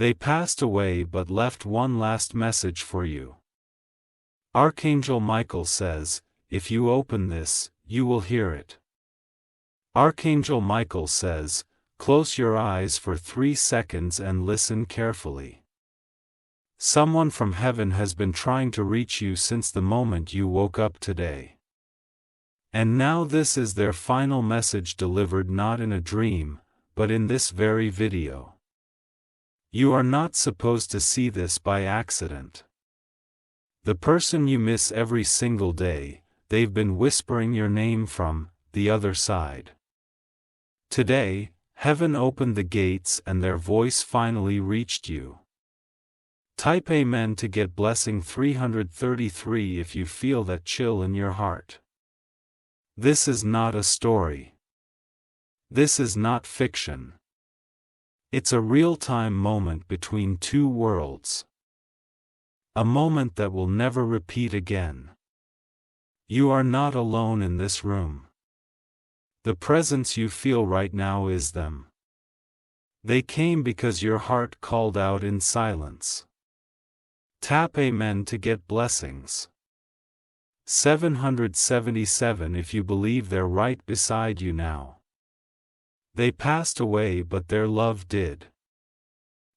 They passed away but left one last message for you. Archangel Michael says, if you open this, you will hear it. Archangel Michael says, close your eyes for 3 seconds and listen carefully. Someone from heaven has been trying to reach you since the moment you woke up today. And now this is their final message delivered not in a dream, but in this very video. You are not supposed to see this by accident. The person you miss every single day, they've been whispering your name from the other side. Today, heaven opened the gates and their voice finally reached you. Type Amen to get blessing 333 if you feel that chill in your heart. This is not a story. This is not fiction. It's a real-time moment between two worlds. A moment that will never repeat again. You are not alone in this room. The presence you feel right now is them. They came because your heart called out in silence. Tap Amen to get blessings. 777 if you believe they're right beside you now. They passed away but their love did.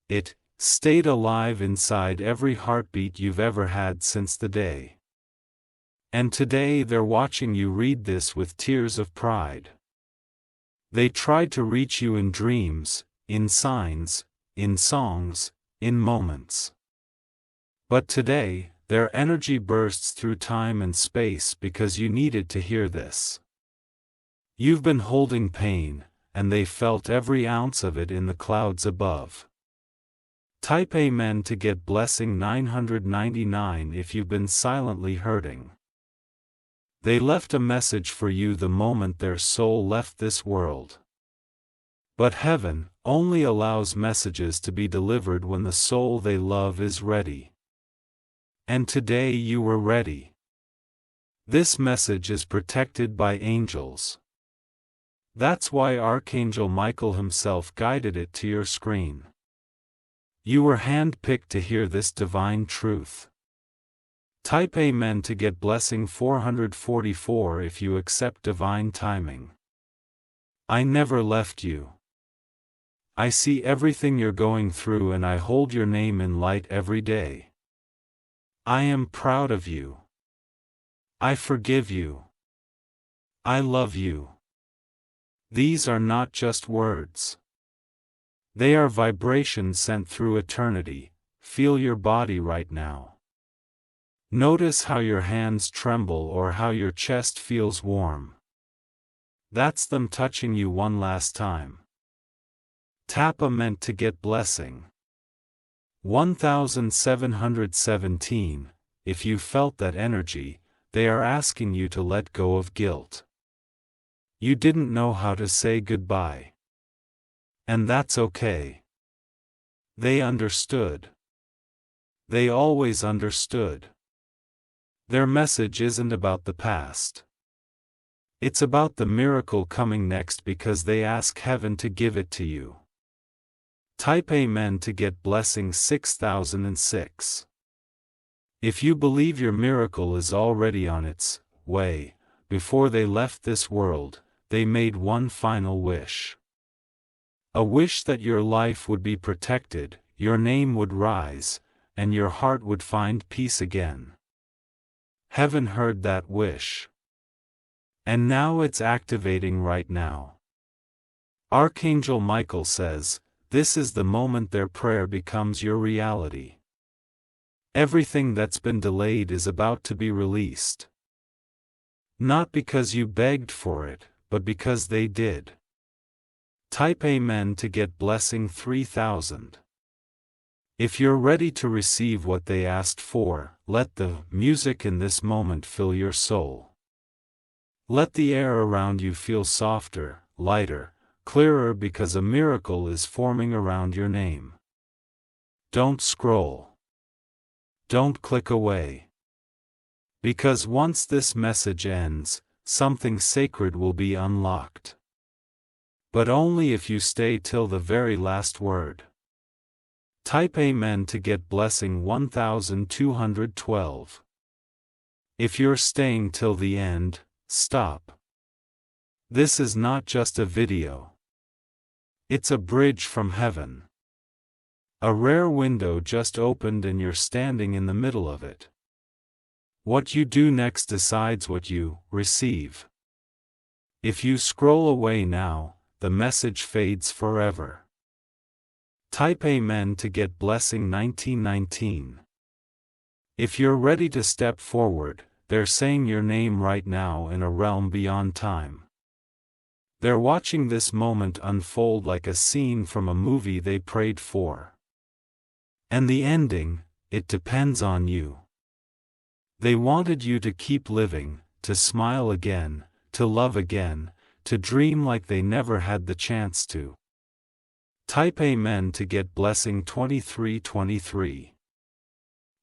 It stayed alive inside every heartbeat you've ever had since the day. And today they're watching you read this with tears of pride. They tried to reach you in dreams, in signs, in songs, in moments. But today, their energy bursts through time and space because you needed to hear this. You've been holding pain, and they felt every ounce of it in the clouds above. Type Amen to get blessing 999 if you've been silently hurting. They left a message for you the moment their soul left this world. But heaven only allows messages to be delivered when the soul they love is ready. And today you were ready. This message is protected by angels. That's why Archangel Michael himself guided it to your screen. You were handpicked to hear this divine truth. Type Amen to get blessing 444 if you accept divine timing. I never left you. I see everything you're going through and I hold your name in light every day. I am proud of you. I forgive you. I love you. These are not just words. They are vibrations sent through eternity. Feel your body right now. Notice how your hands tremble or how your chest feels warm. That's them touching you one last time. Tap Amen to get blessing. 1717. If you felt that energy, they are asking you to let go of guilt. You didn't know how to say goodbye. And that's okay. They understood. They always understood. Their message isn't about the past. It's about the miracle coming next because they ask heaven to give it to you. Type Amen to get blessing 6006. If you believe your miracle is already on its way, before they left this world, they made one final wish. A wish that your life would be protected, your name would rise, and your heart would find peace again. Heaven heard that wish. And now it's activating right now. Archangel Michael says, this is the moment their prayer becomes your reality. Everything that's been delayed is about to be released. Not because you begged for it, but because they did. Type Amen to get blessing 3000. If you're ready to receive what they asked for, let the music in this moment fill your soul. Let the air around you feel softer, lighter, clearer because a miracle is forming around your name. Don't scroll. Don't click away. Because once this message ends, something sacred will be unlocked. But only if you stay till the very last word. Type Amen to get blessing 1212. If you're staying till the end, stop. This is not just a video. It's a bridge from heaven. A rare window just opened and you're standing in the middle of it. What you do next decides what you receive. If you scroll away now, the message fades forever. Type Amen to get blessing 1919. If you're ready to step forward, they're saying your name right now in a realm beyond time. They're watching this moment unfold like a scene from a movie they prayed for. And the ending, it depends on you. They wanted you to keep living, to smile again, to love again, to dream like they never had the chance to. Type Amen to get blessing 2323.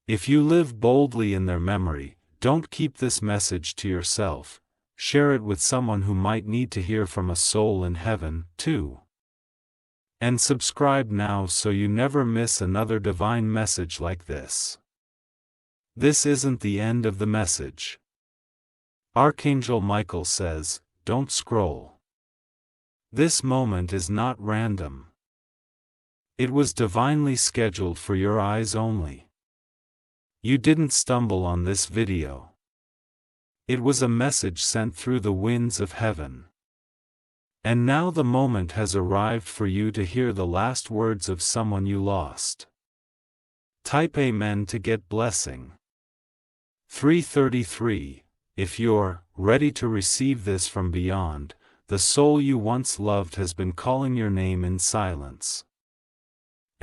If you live boldly in their memory, don't keep this message to yourself, share it with someone who might need to hear from a soul in heaven, too. And subscribe now so you never miss another divine message like this. This isn't the end of the message. Archangel Michael says, don't scroll. This moment is not random. It was divinely scheduled for your eyes only. You didn't stumble on this video. It was a message sent through the winds of heaven. And now the moment has arrived for you to hear the last words of someone you lost. Type Amen to get blessing. 333. If you're ready to receive this from beyond, the soul you once loved has been calling your name in silence.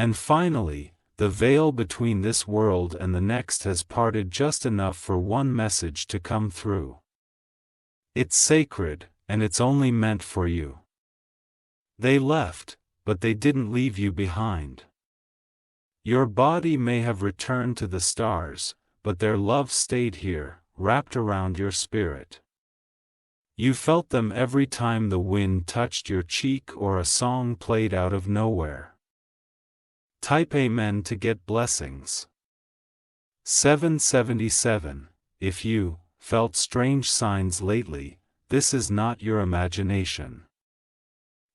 And finally, the veil between this world and the next has parted just enough for one message to come through. It's sacred, and it's only meant for you. They left, but they didn't leave you behind. Your body may have returned to the stars, but their love stayed here, wrapped around your spirit. You felt them every time the wind touched your cheek or a song played out of nowhere. Type Amen to get blessings. 777. If you felt strange signs lately, this is not your imagination.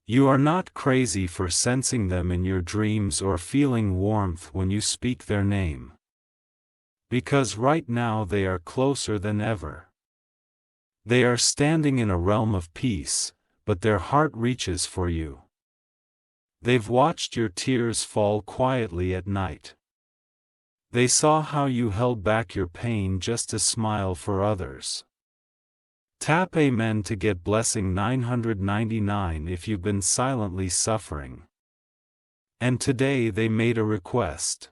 You are not crazy for sensing them in your dreams or feeling warmth when you speak their name. Because right now they are closer than ever. They are standing in a realm of peace, but their heart reaches for you. They've watched your tears fall quietly at night. They saw how you held back your pain just to smile for others. Tap Amen to get blessing 999 if you've been silently suffering. And today they made a request.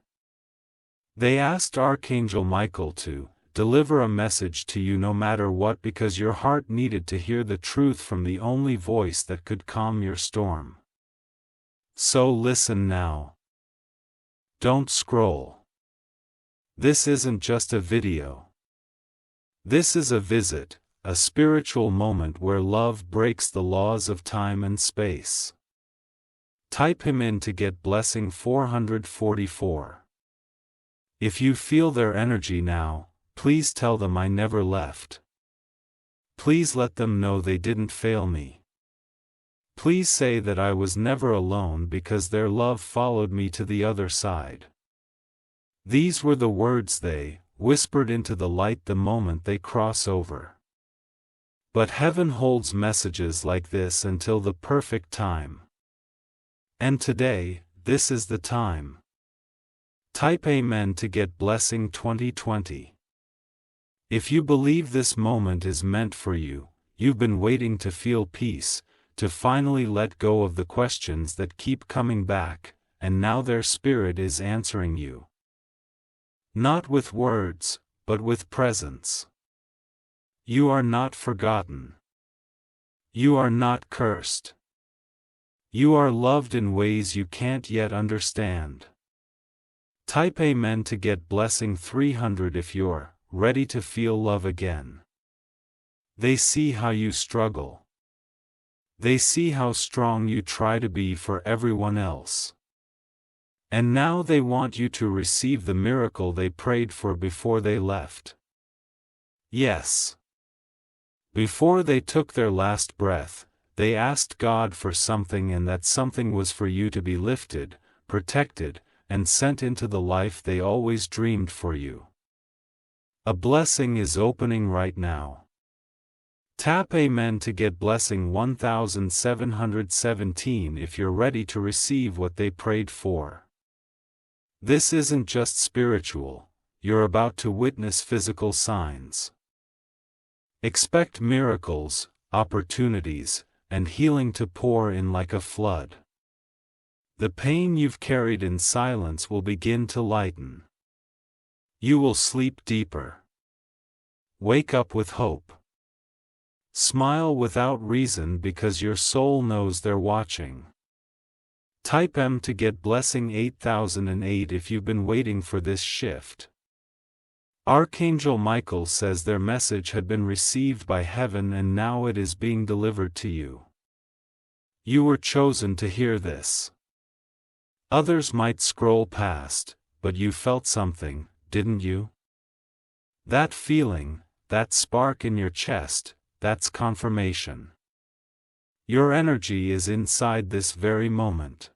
They asked Archangel Michael to deliver a message to you no matter what because your heart needed to hear the truth from the only voice that could calm your storm. So listen now. Don't scroll. This isn't just a video. This is a visit, a spiritual moment where love breaks the laws of time and space. Type him in to get blessing 444. If you feel their energy now, please tell them I never left. Please let them know they didn't fail me. Please say that I was never alone because their love followed me to the other side. These were the words they whispered into the light the moment they cross over. But heaven holds messages like this until the perfect time. And today, this is the time. Type Amen to get blessing 2020. If you believe this moment is meant for you, you've been waiting to feel peace, to finally let go of the questions that keep coming back, and now their spirit is answering you. Not with words, but with presence. You are not forgotten. You are not cursed. You are loved in ways you can't yet understand. Type Amen to get blessing 300 if you're ready to feel love again. They see how you struggle. They see how strong you try to be for everyone else. And now they want you to receive the miracle they prayed for before they left. Yes. Before they took their last breath, they asked God for something, and that something was for you to be lifted, protected, and sent into the life they always dreamed for you. A blessing is opening right now. Tap Amen to get blessing 1717 if you're ready to receive what they prayed for. This isn't just spiritual, you're about to witness physical signs. Expect miracles, opportunities, and healing to pour in like a flood. The pain you've carried in silence will begin to lighten. You will sleep deeper. Wake up with hope. Smile without reason because your soul knows they're watching. Type M to get blessing 8008 if you've been waiting for this shift. Archangel Michael says their message had been received by heaven and now it is being delivered to you. You were chosen to hear this. Others might scroll past, but you felt something, didn't you? That feeling, that spark in your chest, that's confirmation. Your energy is inside this very moment.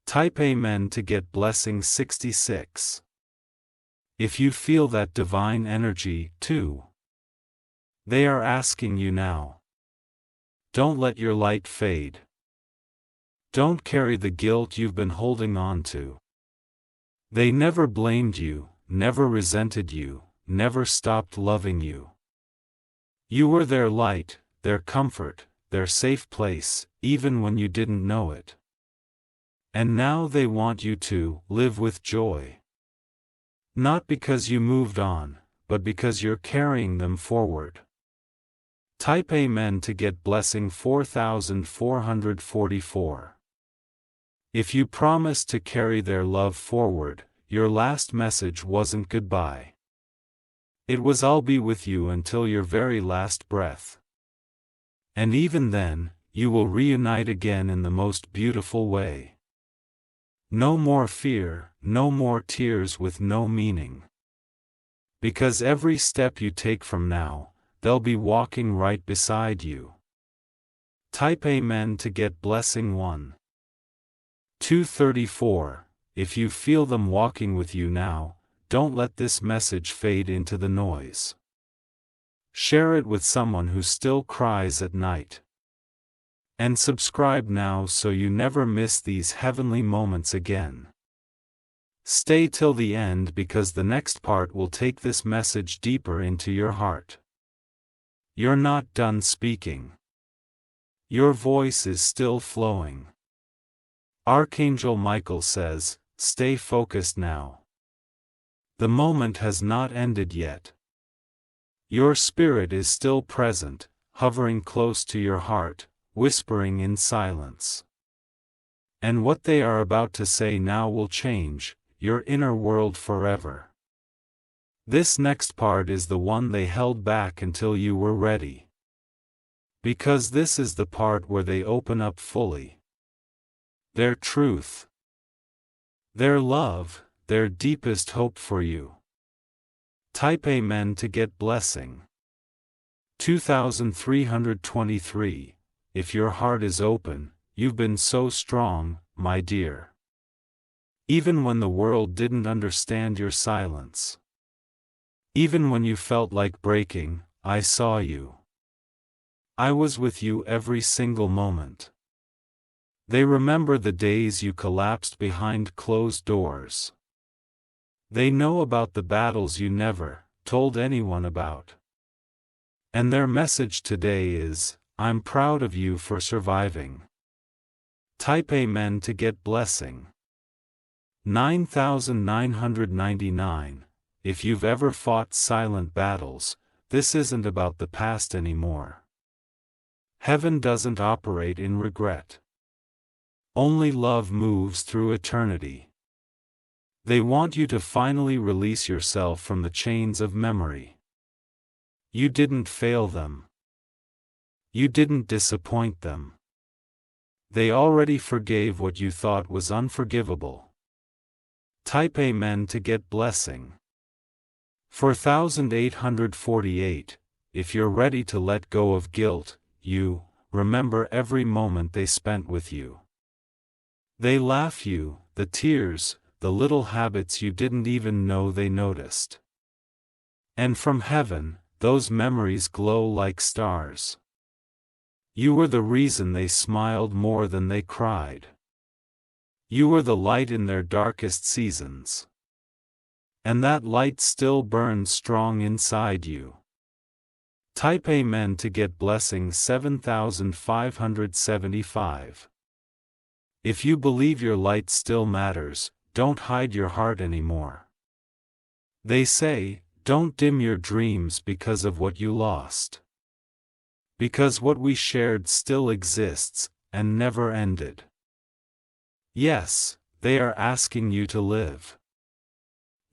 Type Amen to get blessing 66. If you feel that divine energy, too. They are asking you now. Don't let your light fade. Don't carry the guilt you've been holding on to. They never blamed you, never resented you, never stopped loving you. You were their light, their comfort, their safe place, even when you didn't know it. And now they want you to live with joy. Not because you moved on, but because you're carrying them forward. Type Amen to get blessing 4444. If you promised to carry their love forward, your last message wasn't goodbye. It was I'll be with you until your very last breath. And even then, you will reunite again in the most beautiful way. No more fear, no more tears with no meaning. Because every step you take from now, they'll be walking right beside you. Type Amen to get blessing 1. 234. If you feel them walking with you now, don't let this message fade into the noise. Share it with someone who still cries at night. And subscribe now so you never miss these heavenly moments again. Stay till the end because the next part will take this message deeper into your heart. You're not done speaking. Your voice is still flowing. Archangel Michael says, stay focused now. The moment has not ended yet. Your spirit is still present, hovering close to your heart, whispering in silence. And what they are about to say now will change your inner world forever. This next part is the one they held back until you were ready. Because this is the part where they open up fully. Their truth. Their love, their deepest hope for you. Type Amen to get blessing. 2323. If your heart is open, you've been so strong, my dear. Even when the world didn't understand your silence. Even when you felt like breaking, I saw you. I was with you every single moment. They remember the days you collapsed behind closed doors. They know about the battles you never told anyone about. And their message today is, I'm proud of you for surviving. Type Amen to get blessing. 9999. If you've ever fought silent battles, this isn't about the past anymore. Heaven doesn't operate in regret. Only love moves through eternity. They want you to finally release yourself from the chains of memory. You didn't fail them. You didn't disappoint them. They already forgave what you thought was unforgivable. Type Amen to get blessing. 4848, if you're ready to let go of guilt, you remember every moment they spent with you. They laugh you, the tears, the little habits you didn't even know they noticed. And from heaven, those memories glow like stars. You were the reason they smiled more than they cried. You were the light in their darkest seasons. And that light still burns strong inside you. Type Amen to get blessing 7575. If you believe your light still matters, don't hide your heart anymore. They say, don't dim your dreams because of what you lost. Because what we shared still exists, and never ended. Yes, they are asking you to live.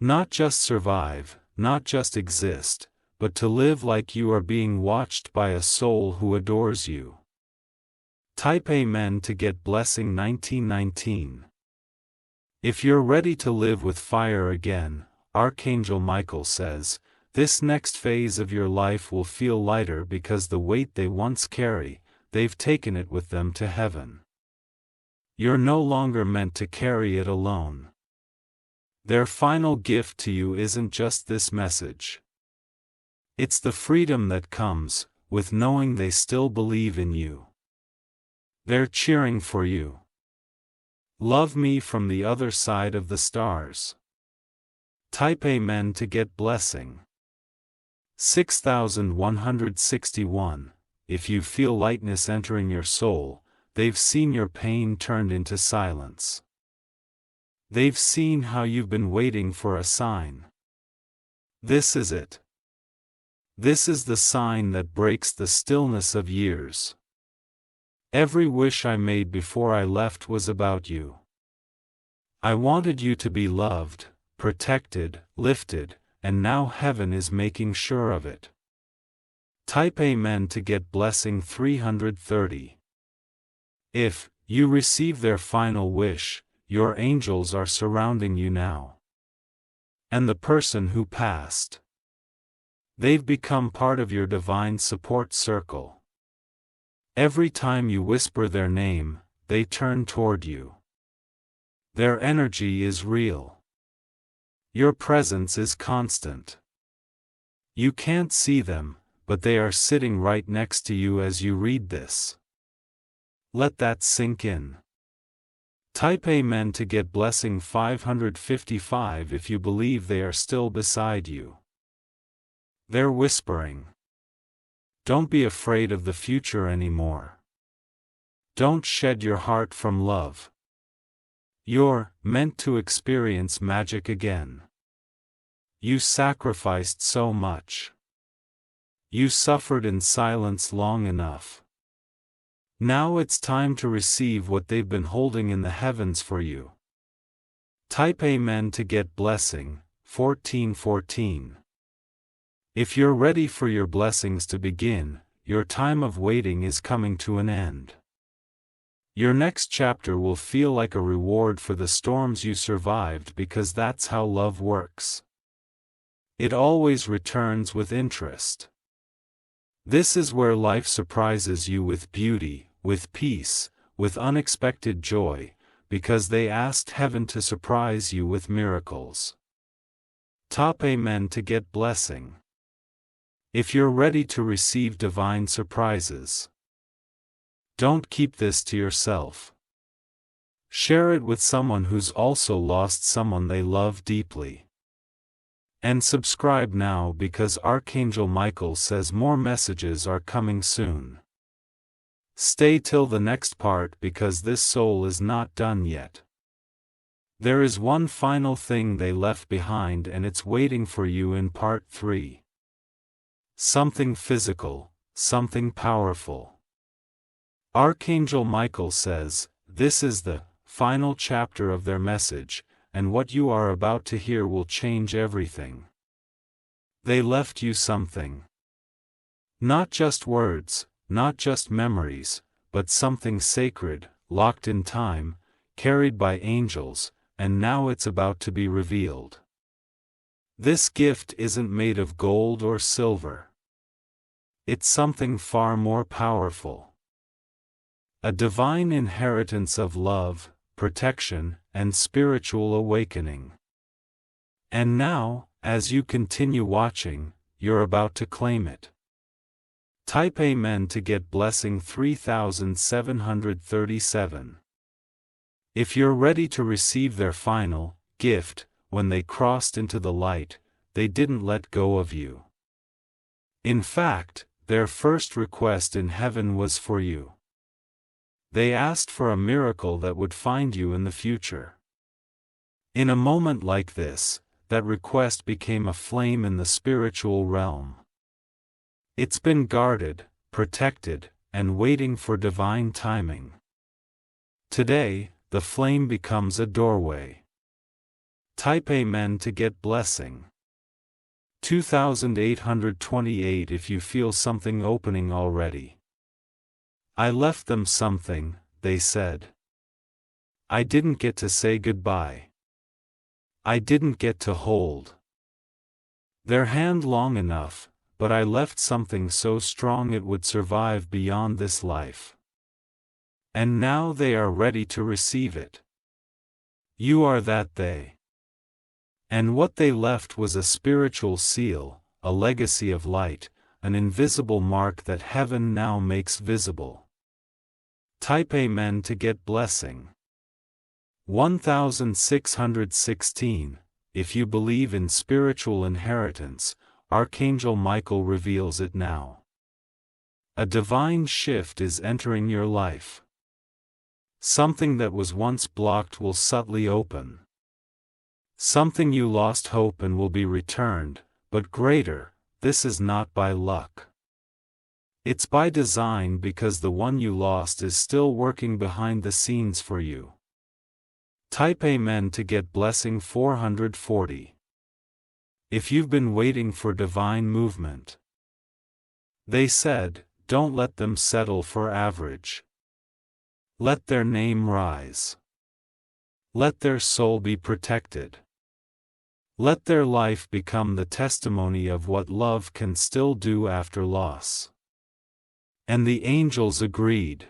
Not just survive, not just exist, but to live like you are being watched by a soul who adores you. Type Amen to get blessing 1919. If you're ready to live with fire again, Archangel Michael says, this next phase of your life will feel lighter because the weight they once carry, they've taken it with them to heaven. You're no longer meant to carry it alone. Their final gift to you isn't just this message. It's the freedom that comes with knowing they still believe in you. They're cheering for you. Love me from the other side of the stars. Type Amen to get blessing. 6161. If you feel lightness entering your soul, they've seen your pain turned into silence. They've seen how you've been waiting for a sign. This is it. This is the sign that breaks the stillness of years. Every wish I made before I left was about you. I wanted you to be loved, protected, lifted, and now heaven is making sure of it. Type Amen to get blessing 330. If you receive their final wish, your angels are surrounding you now. And the person who passed. They've become part of your divine support circle. Every time you whisper their name, they turn toward you. Their energy is real. Your presence is constant. You can't see them, but they are sitting right next to you as you read this. Let that sink in. Type Amen to get blessing 555 if you believe they are still beside you. They're whispering. Don't be afraid of the future anymore. Don't shed your heart from love. You're meant to experience magic again. You sacrificed so much. You suffered in silence long enough. Now it's time to receive what they've been holding in the heavens for you. Type Amen to get blessing 1414. If you're ready for your blessings to begin, your time of waiting is coming to an end. Your next chapter will feel like a reward for the storms you survived because that's how love works. It always returns with interest. This is where life surprises you with beauty, with peace, with unexpected joy, because they asked heaven to surprise you with miracles. Type Amen to get blessing. If you're ready to receive divine surprises, don't keep this to yourself. Share it with someone who's also lost someone they love deeply. And subscribe now because Archangel Michael says more messages are coming soon. Stay till the next part because this soul is not done yet. There is one final thing they left behind and it's waiting for you in part 3. Something physical, something powerful. Archangel Michael says, this is the final chapter of their message, and what you are about to hear will change everything. They left you something. Not just words, not just memories, but something sacred, locked in time, carried by angels, and now it's about to be revealed. This gift isn't made of gold or silver. It's something far more powerful. A divine inheritance of love, protection, and spiritual awakening. And now, as you continue watching, you're about to claim it. Type Amen to get blessing 3737. If you're ready to receive their final gift, when they crossed into the light, they didn't let go of you. In fact, their first request in heaven was for you. They asked for a miracle that would find you in the future. In a moment like this, that request became a flame in the spiritual realm. It's been guarded, protected, and waiting for divine timing. Today, the flame becomes a doorway. Type Amen to get blessing 2828 if you feel something opening already. I left them something, they said. I didn't get to say goodbye. I didn't get to hold their hand long enough, but I left something so strong it would survive beyond this life. And now they are ready to receive it. You are that they. And what they left was a spiritual seal, a legacy of light, an invisible mark that heaven now makes visible. Type Amen to get blessing 1616. If you believe in spiritual inheritance, Archangel Michael reveals it now. A divine shift is entering your life. Something that was once blocked will subtly open. Something you lost hope in will be returned, but greater, this is not by luck. It's by design because the one you lost is still working behind the scenes for you. Type Amen to get blessing 440. If you've been waiting for divine movement. They said, don't let them settle for average. Let their name rise. Let their soul be protected. Let their life become the testimony of what love can still do after loss. And the angels agreed.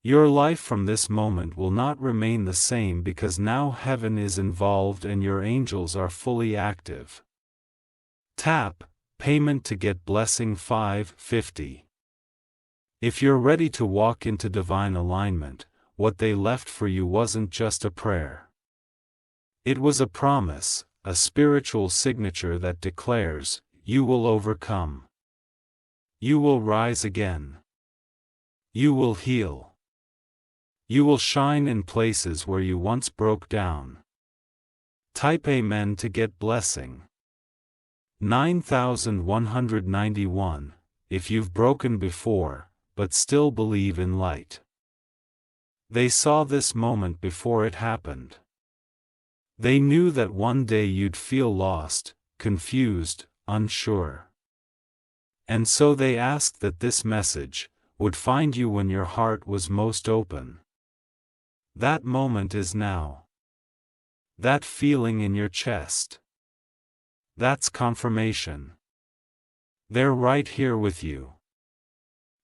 Your life from this moment will not remain the same because now heaven is involved and your angels are fully active. Tap Payment to get blessing 550. If you're ready to walk into divine alignment, what they left for you wasn't just a prayer. It was a promise, a spiritual signature that declares, you will overcome. You will rise again. You will heal. You will shine in places where you once broke down. Type Amen to get blessing 9191. If you've broken before, but still believe in light. They saw this moment before it happened. They knew that one day you'd feel lost, confused, unsure. And so they asked that this message would find you when your heart was most open. That moment is now. That feeling in your chest. That's confirmation. They're right here with you.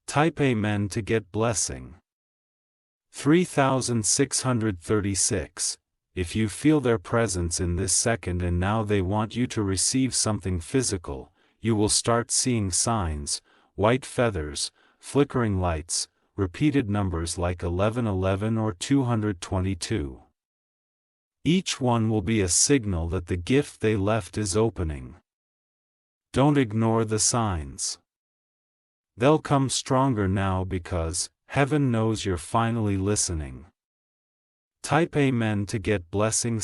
Type Amen to get blessing 3636. If you feel their presence in this second and now they want you to receive something physical, you will start seeing signs, white feathers, flickering lights, repeated numbers like 1111 or 222. Each one will be a signal that the gift they left is opening. Don't ignore the signs. They'll come stronger now because heaven knows you're finally listening. Type Amen to get blessing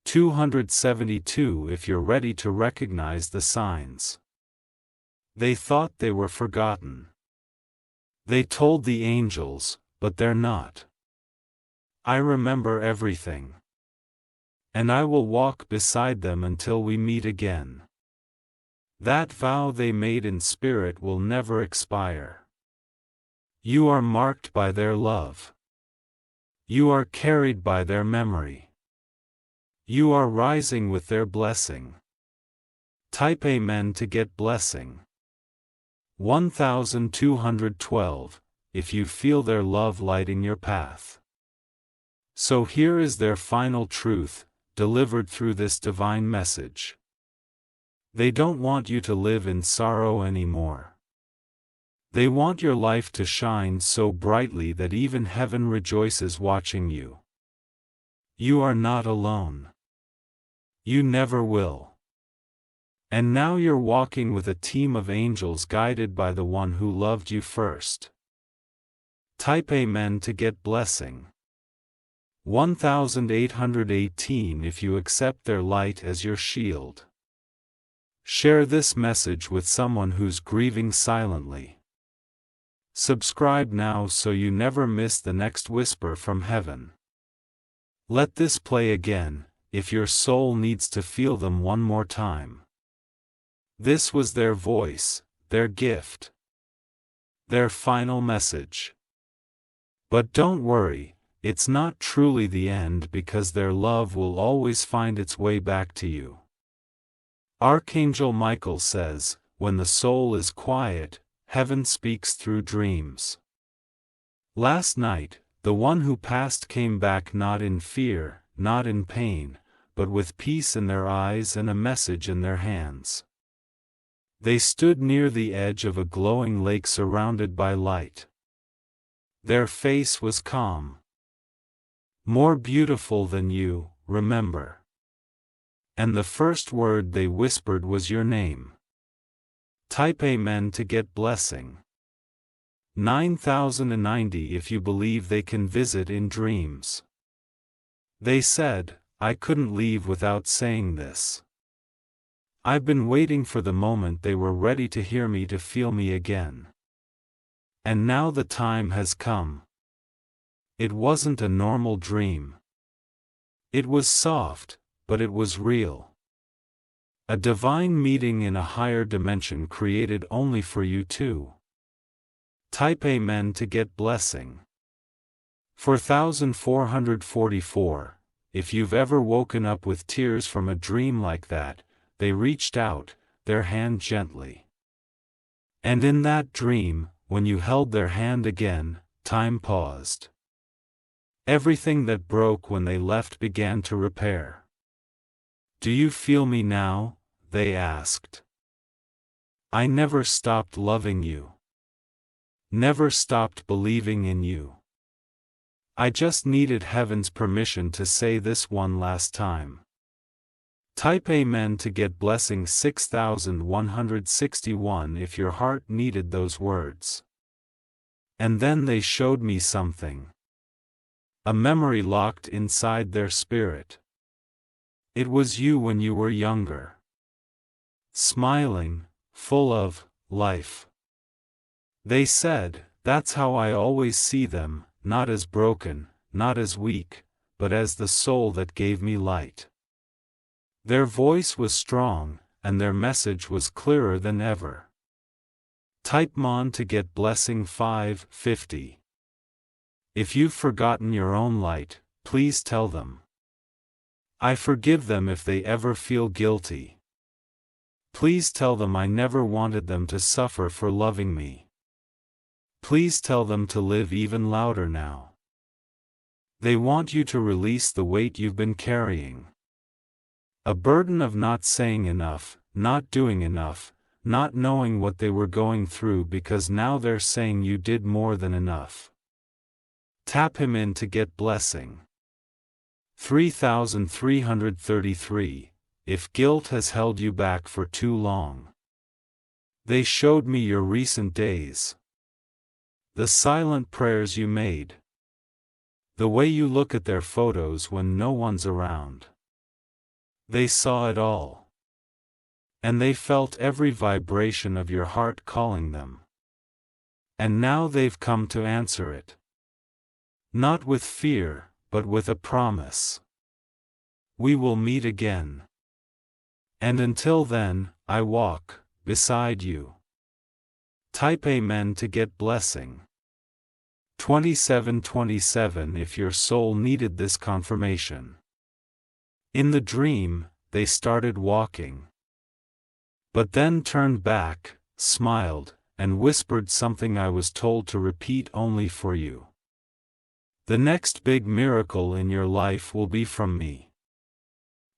272 if you're ready to recognize the signs. They thought they were forgotten. They told the angels, but they're not. I remember everything. And I will walk beside them until we meet again. That vow they made in spirit will never expire. You are marked by their love. You are carried by their memory. You are rising with their blessing. Type Amen to get blessing. 1212, if you feel their love lighting your path. So here is their final truth, delivered through this divine message. They don't want you to live in sorrow anymore. They want your life to shine so brightly that even heaven rejoices watching you. You are not alone. You never will. And now you're walking with a team of angels guided by the one who loved you first. Type Amen to get blessing. 1818 if you accept their light as your shield. Share this message with someone who's grieving silently. Subscribe now so you never miss the next whisper from heaven. Let this play again, if your soul needs to feel them one more time. This was their voice, their gift, their final message. But don't worry, it's not truly the end because their love will always find its way back to you. Archangel Michael says, when the soul is quiet, heaven speaks through dreams. Last night, the one who passed came back not in fear, not in pain, but with peace in their eyes and a message in their hands. They stood near the edge of a glowing lake surrounded by light. Their face was calm. More beautiful than you, remember. And the first word they whispered was your name. Type Amen to get blessing. 9090 if you believe they can visit in dreams. They said, I couldn't leave without saying this. I've been waiting for the moment they were ready to hear me, to feel me again. And now the time has come. It wasn't a normal dream. It was soft, but it was real. A divine meeting in a higher dimension created only for you two. Type Amen to get blessing. 4444, if you've ever woken up with tears from a dream like that, they reached out, their hand gently. And in that dream, when you held their hand again, time paused. Everything that broke when they left began to repair. Do you feel me now? They asked. I never stopped loving you. Never stopped believing in you. I just needed heaven's permission to say this one last time. Type Amen to get blessing 6161 if your heart needed those words. And then they showed me something. A memory locked inside their spirit. It was you when you were younger. Smiling, full of life. They said, that's how I always see them, not as broken, not as weak, but as the soul that gave me light. Their voice was strong, and their message was clearer than ever. Type Mon to get blessing 550. If you've forgotten your own light, please tell them. I forgive them if they ever feel guilty. Please tell them I never wanted them to suffer for loving me. Please tell them to live even louder now. They want you to release the weight you've been carrying. A burden of not saying enough, not doing enough, not knowing what they were going through, because now they're saying you did more than enough. Tap him in to get blessing. 3333, if guilt has held you back for too long. They showed me your recent days. The silent prayers you made. The way you look at their photos when no one's around. They saw it all. And they felt every vibration of your heart calling them. And now they've come to answer it. Not with fear, but with a promise. We will meet again. And until then, I walk beside you. Type Amen to get blessing. 27:27 if your soul needed this confirmation. In the dream, they started walking. But then turned back, smiled, and whispered something I was told to repeat only for you. The next big miracle in your life will be from me.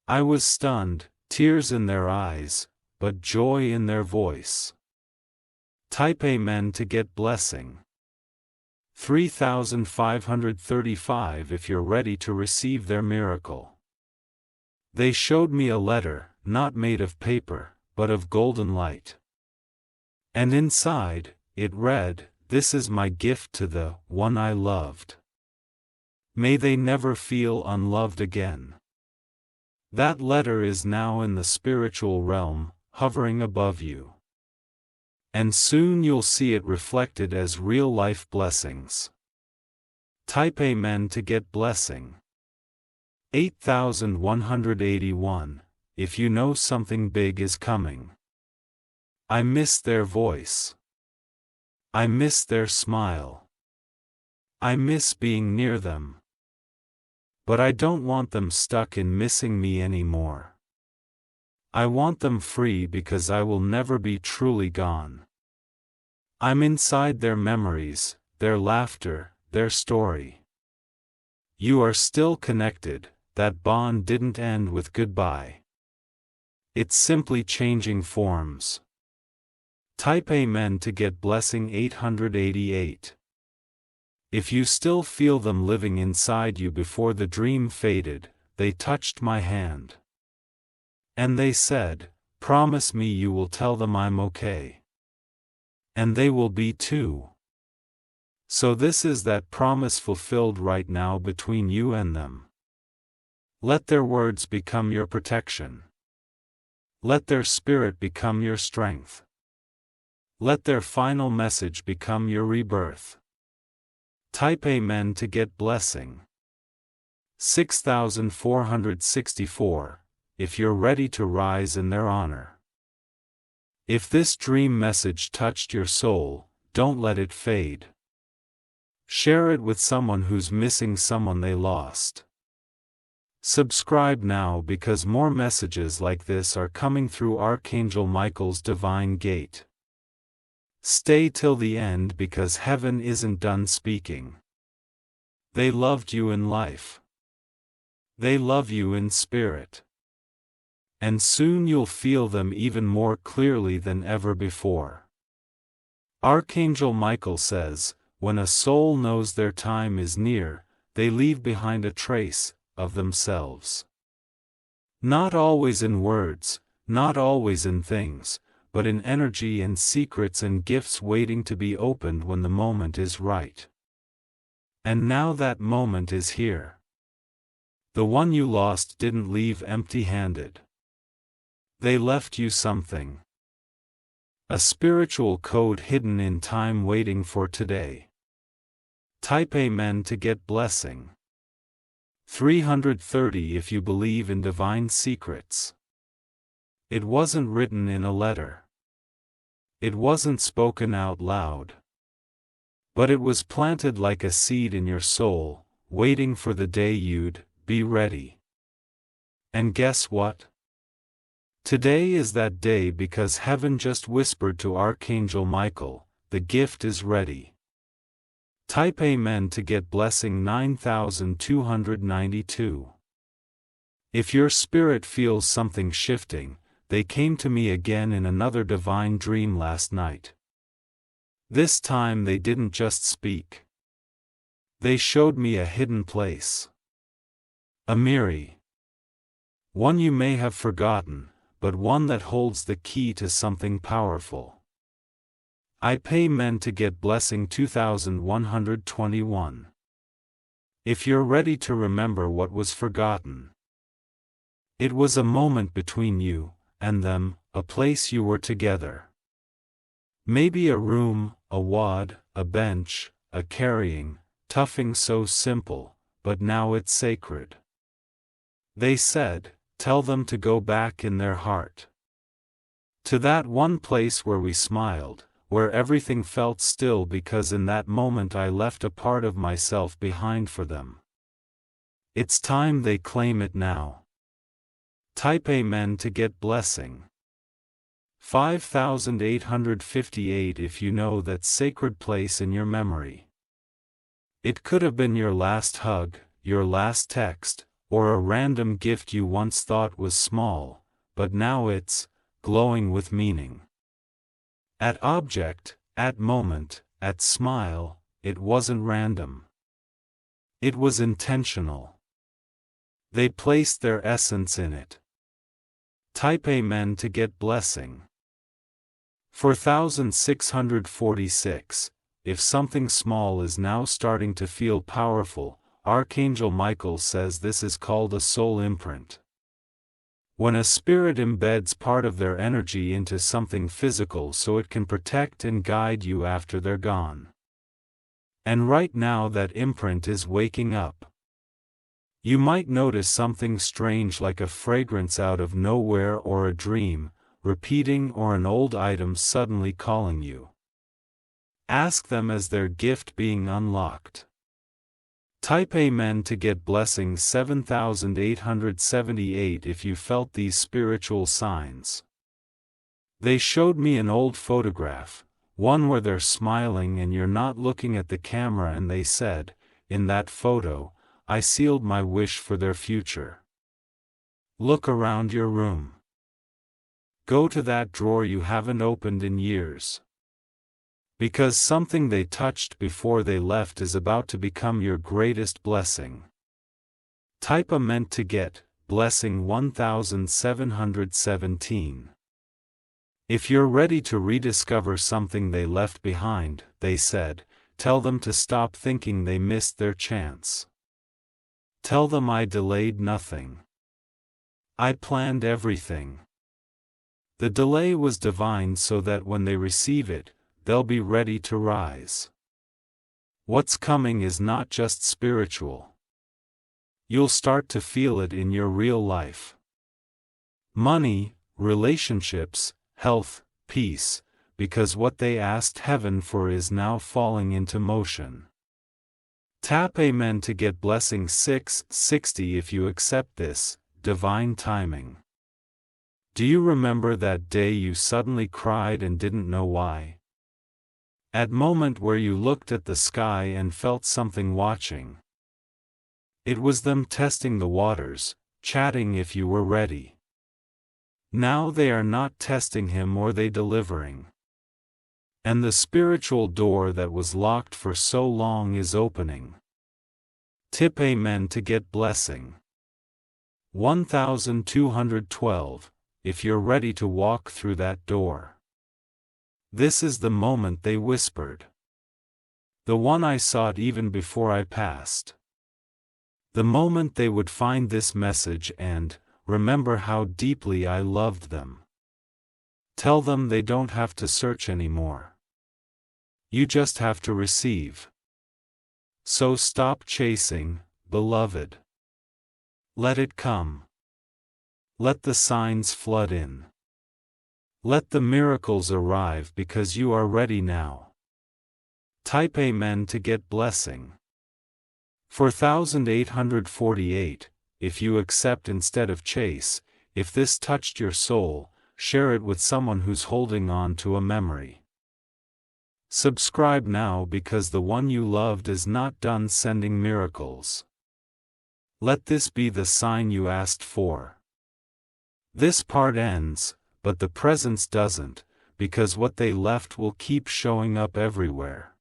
I was stunned, tears in their eyes, but joy in their voice. Type Amen to get blessing. 3535 if you're ready to receive their miracle. They showed me a letter, not made of paper, but of golden light. And inside, it read, "This is my gift to the one I loved. May they never feel unloved again." That letter is now in the spiritual realm, hovering above you. And soon you'll see it reflected as real-life blessings. Type Amen to get blessing. 8181, if you know something big is coming. I miss their voice. I miss their smile. I miss being near them. But I don't want them stuck in missing me anymore. I want them free because I will never be truly gone. I'm inside their memories, their laughter, their story. You are still connected, that bond didn't end with goodbye. It's simply changing forms. Type Amen to get blessing 888. If you still feel them living inside you before the dream faded, they touched my hand. And they said, "Promise me you will tell them I'm okay." And they will be too. So this is that promise fulfilled right now between you and them. Let their words become your protection. Let their spirit become your strength. Let their final message become your rebirth. Type Amen to get blessing. 6464, if you're ready to rise in their honor. If this dream message touched your soul, don't let it fade. Share it with someone who's missing someone they lost. Subscribe now because more messages like this are coming through Archangel Michael's divine gate. Stay till the end because heaven isn't done speaking. They loved you in life. They love you in spirit. And soon you'll feel them even more clearly than ever before. Archangel Michael says, when a soul knows their time is near, they leave behind a trace of themselves. Not always in words, not always in things, but in energy and secrets and gifts waiting to be opened when the moment is right. And now that moment is here. The one you lost didn't leave empty-handed. They left you something. A spiritual code hidden in time waiting for today. Type Amen to get blessing. 330 if you believe in divine secrets. It wasn't written in a letter. It wasn't spoken out loud. But it was planted like a seed in your soul, waiting for the day you'd be ready. And guess what? Today is that day because heaven just whispered to Archangel Michael, the gift is ready. Type Amen to get blessing 9292. If your spirit feels something shifting, they came to me again in another divine dream last night. This time they didn't just speak. They showed me a hidden place. A Miri. One you may have forgotten, but one that holds the key to something powerful. I pay men to get blessing 2121. If you're ready to remember what was forgotten. It was a moment between you and them, a place you were together. Maybe a room, a wad, a bench, a carrying, toughing so simple, but now it's sacred. They said, tell them to go back in their heart. To that one place where we smiled, where everything felt still because in that moment I left a part of myself behind for them. It's time they claim it now. Type Amen to get blessing. 5858 if you know that sacred place in your memory. It could have been your last hug, your last text, or a random gift you once thought was small, but now it's glowing with meaning. At object, at moment, at smile, it wasn't random. It was intentional. They placed their essence in it. Type Amen to get blessing. 4646. If something small is now starting to feel powerful, Archangel Michael says this is called a soul imprint. When a spirit embeds part of their energy into something physical so it can protect and guide you after they're gone. And right now that imprint is waking up. You might notice something strange like a fragrance out of nowhere or a dream, repeating, or an old item suddenly calling you. Ask them as their gift being unlocked. Type Amen to get blessing 7878 if you felt these spiritual signs. They showed me an old photograph, one where they're smiling and you're not looking at the camera, and they said, in that photo, I sealed my wish for their future. Look around your room. Go to that drawer you haven't opened in years. Because something they touched before they left is about to become your greatest blessing. Type Amen to get blessing 1717. If you're ready to rediscover something they left behind, they said, tell them to stop thinking they missed their chance. Tell them I delayed nothing. I planned everything. The delay was divine so that when they receive it, they'll be ready to rise. What's coming is not just spiritual. You'll start to feel it in your real life. Money, relationships, health, peace, because what they asked heaven for is now falling into motion. Tap Amen to get blessing 660 if you accept this divine timing. Do you remember that day you suddenly cried and didn't know why? At moment where you looked at the sky and felt something watching. It was them testing the waters, chatting if you were ready. Now they are not testing him or they delivering. And the spiritual door that was locked for so long is opening. Tip Amen to get blessing. 1212, if you're ready to walk through that door. This is the moment they whispered. The one I sought even before I passed. The moment they would find this message and remember how deeply I loved them. Tell them they don't have to search anymore. You just have to receive. So stop chasing, beloved. Let it come. Let the signs flood in. Let the miracles arrive because you are ready now. Type Amen to get blessing. 4848, if you accept instead of chase, if this touched your soul, share it with someone who's holding on to a memory. Subscribe now because the one you loved is not done sending miracles. Let this be the sign you asked for. This part ends, but the presence doesn't, because what they left will keep showing up everywhere.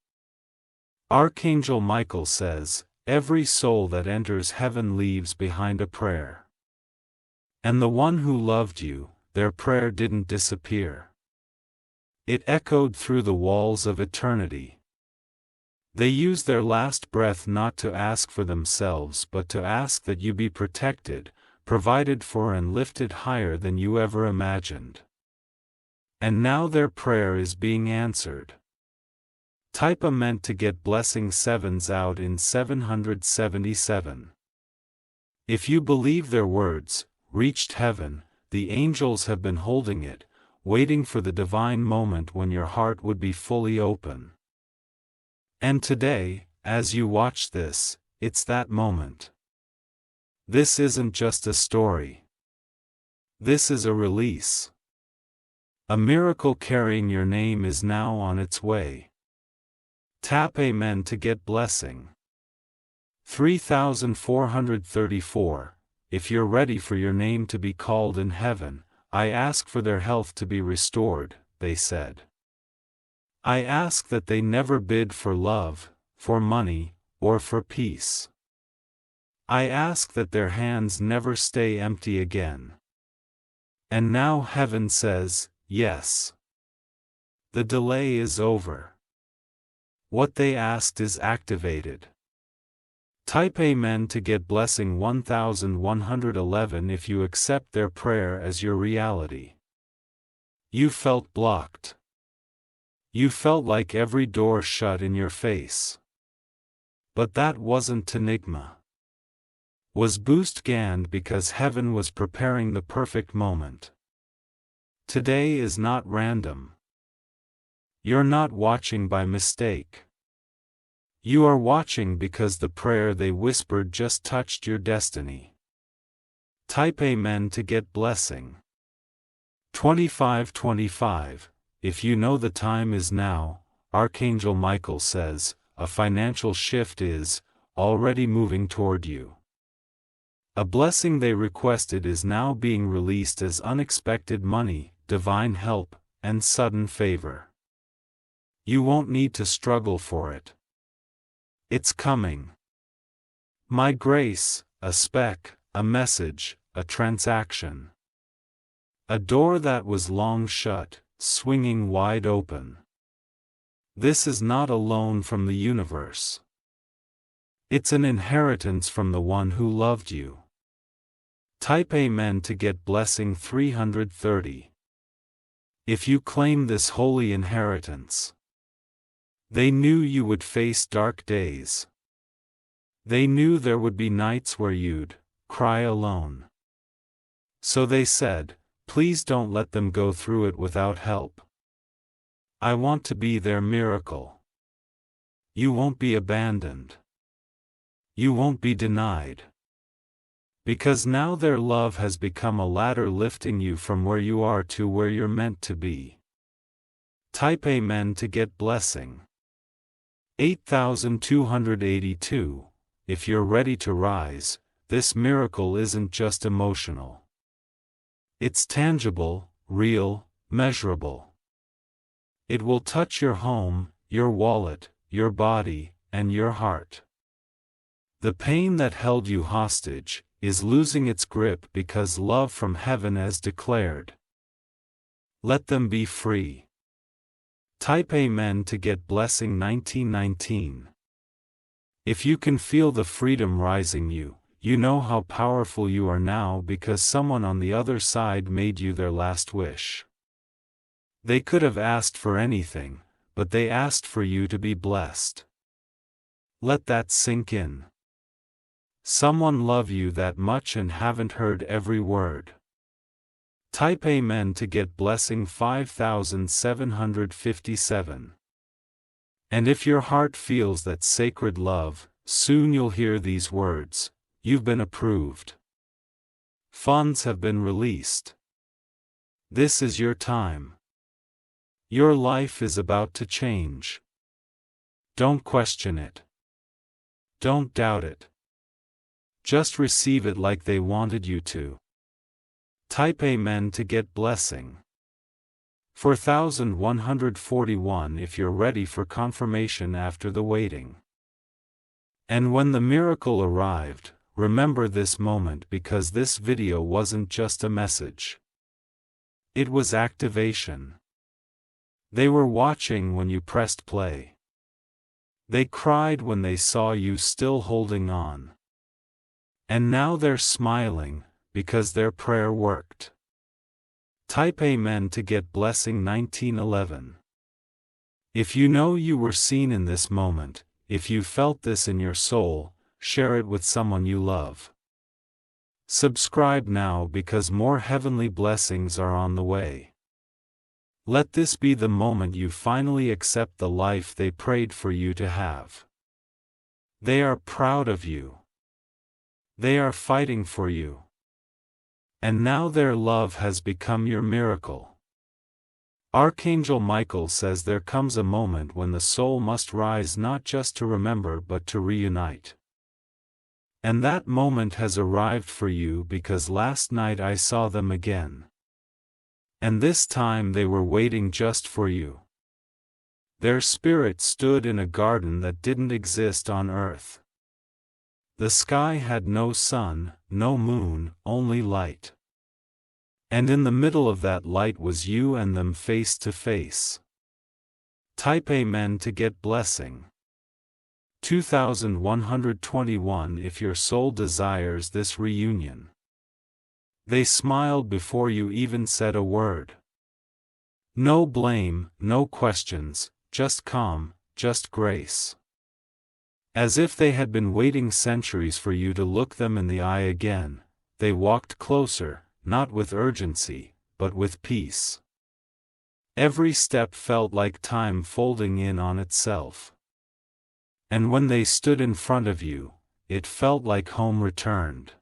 Archangel Michael says, every soul that enters heaven leaves behind a prayer. And the one who loved you, their prayer didn't disappear. It echoed through the walls of eternity. They used their last breath not to ask for themselves but to ask that you be protected, provided for and lifted higher than you ever imagined. And now their prayer is being answered. Type Amen to get blessing 7s out in 777. If you believe their words reached heaven, the angels have been holding it, waiting for the divine moment when your heart would be fully open. And today, as you watch this, it's that moment. This isn't just a story. This is a release. A miracle carrying your name is now on its way. Tap Amen to get blessing. 3434. If you're ready for your name to be called in heaven, I ask for their health to be restored, they said. I ask that they never bid for love, for money, or for peace. I ask that their hands never stay empty again. And now heaven says, yes. The delay is over. What they asked is activated. Type Amen to get blessing 1111 if you accept their prayer as your reality. You felt blocked. You felt like every door shut in your face. But that wasn't Tanigma. Was Boost Gand because heaven was preparing the perfect moment. Today is not random. You're not watching by mistake. You are watching because the prayer they whispered just touched your destiny. Type Amen to get blessing. 2525. If you know the time is now, Archangel Michael says, a financial shift is already moving toward you. A blessing they requested is now being released as unexpected money, divine help, and sudden favor. You won't need to struggle for it. It's coming. My grace, a speck, a message, a transaction. A door that was long shut, swinging wide open. This is not a loan from the universe. It's an inheritance from the one who loved you. Type Amen to get blessing 330. If you claim this holy inheritance. They knew you would face dark days. They knew there would be nights where you'd cry alone. So they said, please don't let them go through it without help. I want to be their miracle. You won't be abandoned. You won't be denied. Because now their love has become a ladder lifting you from where you are to where you're meant to be. Type Amen to get blessing. 8282. If you're ready to rise, this miracle isn't just emotional. It's tangible, real, measurable. It will touch your home, your wallet, your body, and your heart. The pain that held you hostage is losing its grip because love from heaven has declared. Let them be free. Type Amen to get blessing 1919. If you can feel the freedom rising you know how powerful you are now because someone on the other side made you their last wish. They could have asked for anything, but they asked for you to be blessed. Let that sink in. Someone love you that much and haven't heard every word. Type Amen to get blessing 5757. And if your heart feels that sacred love, soon you'll hear these words, you've been approved. Funds have been released. This is your time. Your life is about to change. Don't question it. Don't doubt it. Just receive it like they wanted you to. Type Amen to get blessing. 4141 if you're ready for confirmation after the waiting. And when the miracle arrived, remember this moment because this video wasn't just a message. It was activation. They were watching when you pressed play. They cried when they saw you still holding on. And now they're smiling, because their prayer worked. Type Amen to get blessing 1911. If you know you were seen in this moment, if you felt this in your soul, share it with someone you love. Subscribe now because more heavenly blessings are on the way. Let this be the moment you finally accept the life they prayed for you to have. They are proud of you. They are fighting for you. And now their love has become your miracle. Archangel Michael says there comes a moment when the soul must rise not just to remember but to reunite. And that moment has arrived for you because last night I saw them again. And this time they were waiting just for you. Their spirit stood in a garden that didn't exist on earth. The sky had no sun, no moon, only light. And in the middle of that light was you and them face to face. Type Amen to get blessing. 2121 If your soul desires this reunion. They smiled before you even said a word. No blame, no questions, just calm, just grace. As if they had been waiting centuries for you to look them in the eye again, they walked closer, not with urgency, but with peace. Every step felt like time folding in on itself. And when they stood in front of you, it felt like home returned.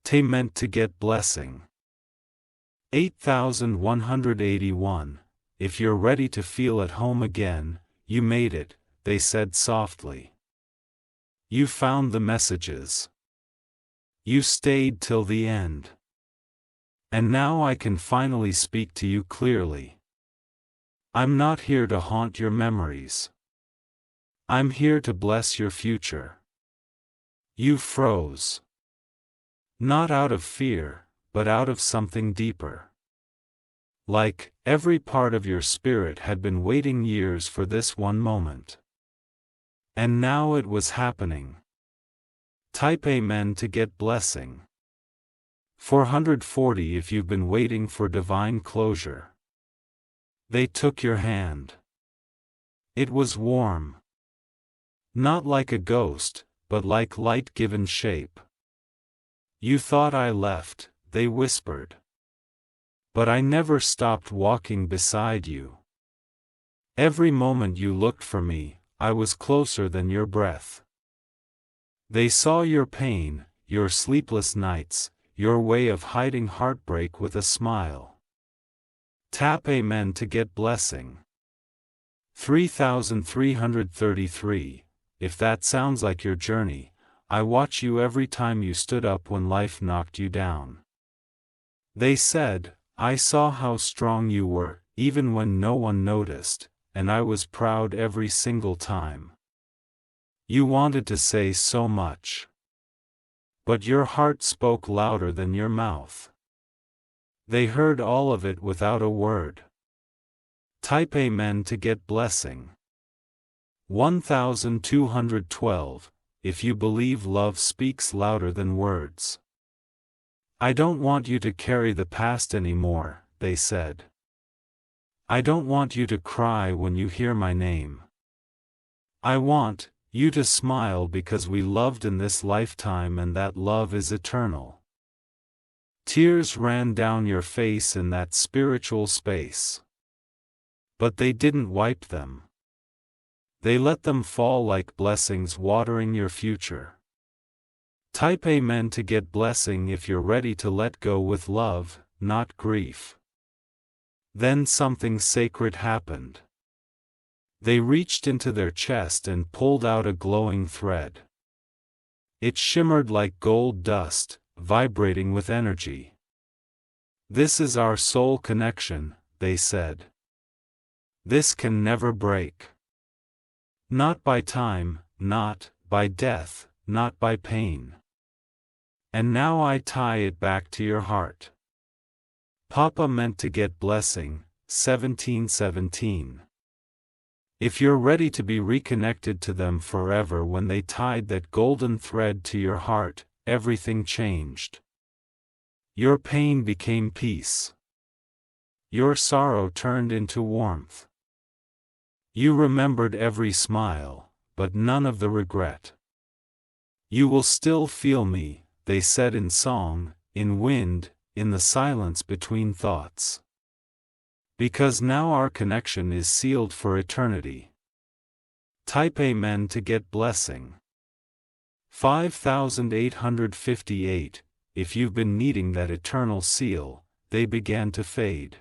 Te meant to get blessing. 8181 If you're ready to feel at home again, you made it, they said softly. You found the messages. You stayed till the end. And now I can finally speak to you clearly. I'm not here to haunt your memories. I'm here to bless your future. You froze. Not out of fear, but out of something deeper. Like, every part of your spirit had been waiting years for this one moment. And now it was happening. Type Amen to get blessing. 440 If you've been waiting for divine closure. They took your hand. It was warm. Not like a ghost, but like light given shape. You thought I left, they whispered. But I never stopped walking beside you. Every moment you looked for me, I was closer than your breath. They saw your pain, your sleepless nights, your way of hiding heartbreak with a smile. Tap Amen to get blessing. 3333 If that sounds like your journey, I watch you every time you stood up when life knocked you down. They said, I saw how strong you were, even when no one noticed, and I was proud every single time. You wanted to say so much. But your heart spoke louder than your mouth. They heard all of it without a word. Type Amen to get blessing. 1212 If you believe love speaks louder than words. I don't want you to carry the past anymore, they said. I don't want you to cry when you hear my name. I want you to smile because we loved in this lifetime and that love is eternal. Tears ran down your face in that spiritual space. But they didn't wipe them. They let them fall like blessings watering your future. Type Amen to get blessing if you're ready to let go with love, not grief. Then something sacred happened. They reached into their chest and pulled out a glowing thread. It shimmered like gold dust, vibrating with energy. This is our soul connection, they said. This can never break. Not by time, not by death, not by pain. And now I tie it back to your heart. Papa meant to get blessing, 1717. If you're ready to be reconnected to them forever when they tied that golden thread to your heart, everything changed. Your pain became peace. Your sorrow turned into warmth. You remembered every smile, but none of the regret. You will still feel me, they said in song, in wind, in the silence between thoughts. Because now our connection is sealed for eternity. Type Amen to get blessing. 5858. If you've been needing that eternal seal, they began to fade.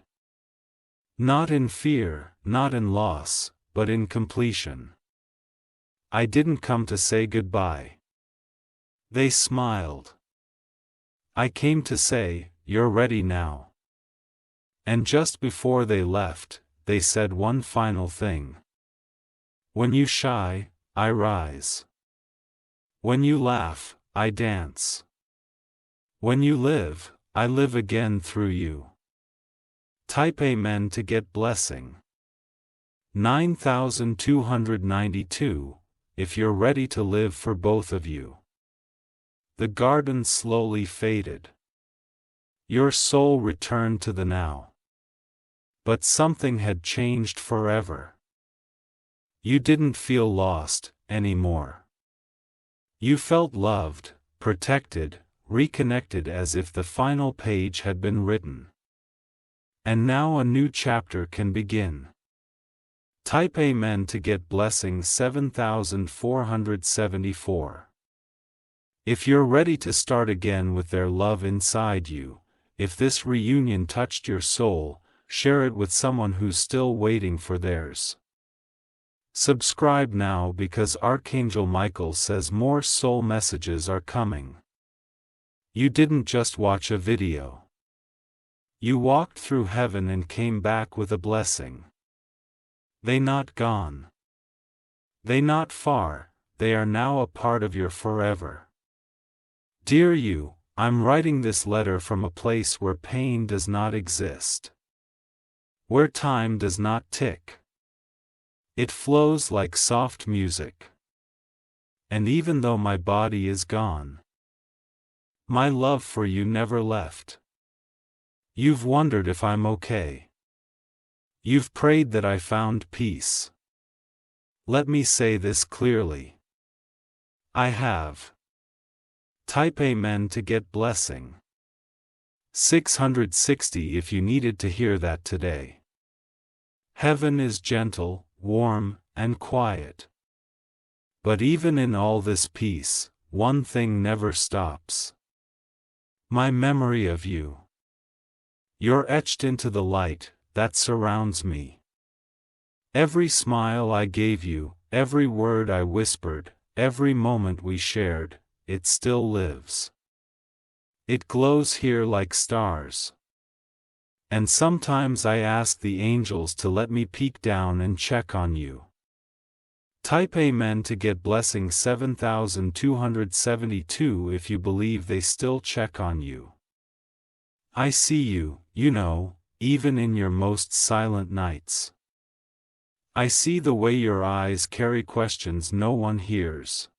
Not in fear, not in loss, but in completion. I didn't come to say goodbye. They smiled. I came to say, you're ready now. And just before they left, they said one final thing. When you shy, I rise. When you laugh, I dance. When you live, I live again through you. Type Amen to get blessing. 9292. If you're ready to live for both of you. The garden slowly faded. Your soul returned to the now. But something had changed forever. You didn't feel lost anymore. You felt loved, protected, reconnected, as if the final page had been written. And now a new chapter can begin. Type Amen to get blessing 7474. If you're ready to start again with their love inside you, if this reunion touched your soul, share it with someone who's still waiting for theirs. Subscribe now, because Archangel Michael says more soul messages are coming. You didn't just watch a video. You walked through heaven and came back with a blessing. They not gone. They not far, they are now a part of your forever. Dear you, I'm writing this letter from a place where pain does not exist. Where time does not tick. It flows like soft music. And even though my body is gone, my love for you never left. You've wondered if I'm okay. You've prayed that I found peace. Let me say this clearly. I have. Type Amen to get blessing. 660. If you needed to hear that today. Heaven is gentle, warm, and quiet. But even in all this peace, one thing never stops. My memory of you. You're etched into the light that surrounds me. Every smile I gave you, every word I whispered, every moment we shared, it still lives. It glows here like stars. And sometimes I ask the angels to let me peek down and check on you. Type Amen to get blessing 7272 if you believe they still check on you. I see you, you know, even in your most silent nights. I see the way your eyes carry questions no one hears.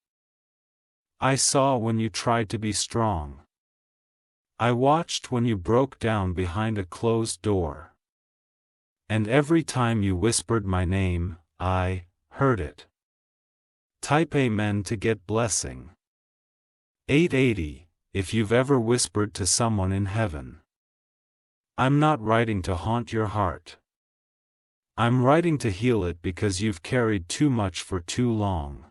I saw when you tried to be strong. I watched when you broke down behind a closed door. And every time you whispered my name, I heard it. Type Amen to get blessing. 880. If you've ever whispered to someone in heaven. I'm not writing to haunt your heart. I'm writing to heal it, because you've carried too much for too long.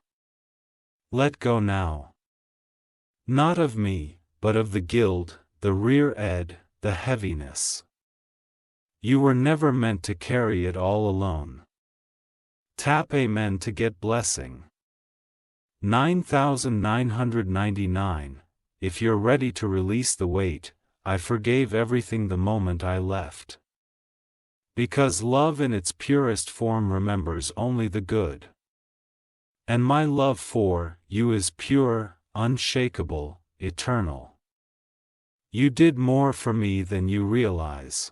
Let go now. Not of me, but of the guilt, the rear ed, the heaviness. You were never meant to carry it all alone. Tap Amen to get blessing. 9999. If you're ready to release the weight, I forgave everything the moment I left. Because love in its purest form remembers only the good. And my love for you is pure, unshakable, eternal. You did more for me than you realize.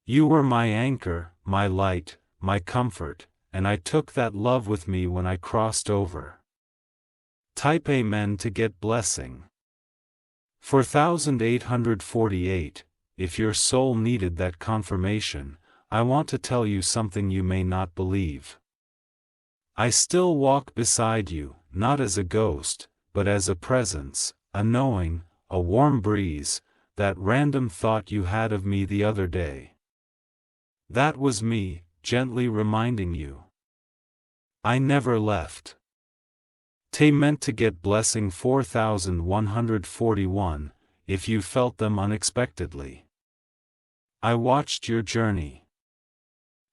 You were my anchor, my light, my comfort, and I took that love with me when I crossed over. Type Amen to get blessing. 4848. If your soul needed that confirmation, I want to tell you something you may not believe. I still walk beside you, not as a ghost, but as a presence, a knowing, a warm breeze, that random thought you had of me the other day. That was me, gently reminding you. I never left. They meant to get blessing 4141, if you felt them unexpectedly. I watched your journey.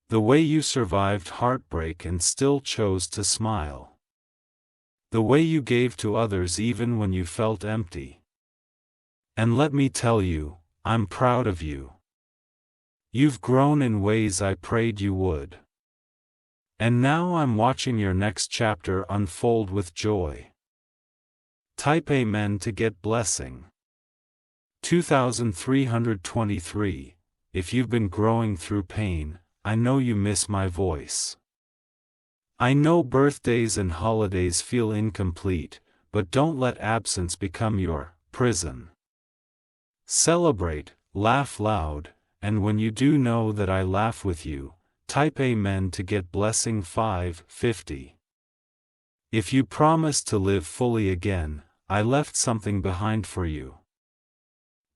The way you survived heartbreak and still chose to smile. The way you gave to others even when you felt empty. And let me tell you, I'm proud of you. You've grown in ways I prayed you would. And now I'm watching your next chapter unfold with joy. Type Amen to get blessing. 2323. If you've been growing through pain, I know you miss my voice. I know birthdays and holidays feel incomplete, but don't let absence become your prison. Celebrate, laugh loud, and when you do, know that I laugh with you. Type Amen to get blessing 550. If you promise to live fully again, I left something behind for you.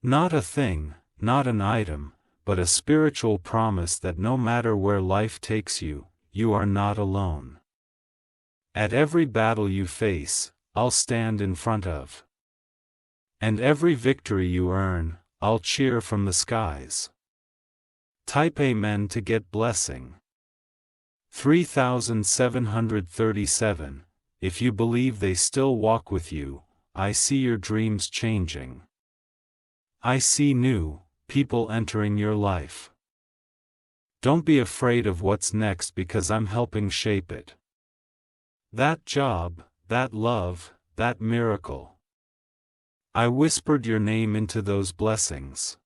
Not a thing, not an item, but a spiritual promise that no matter where life takes you, you are not alone. At every battle you face, I'll stand in front of. And every victory you earn, I'll cheer from the skies. Type Amen to get blessing. 3737. If you believe they still walk with you, I see your dreams changing. I see new people entering your life. Don't be afraid of what's next because I'm helping shape it. That job, that love, that miracle. I whispered your name into those blessings.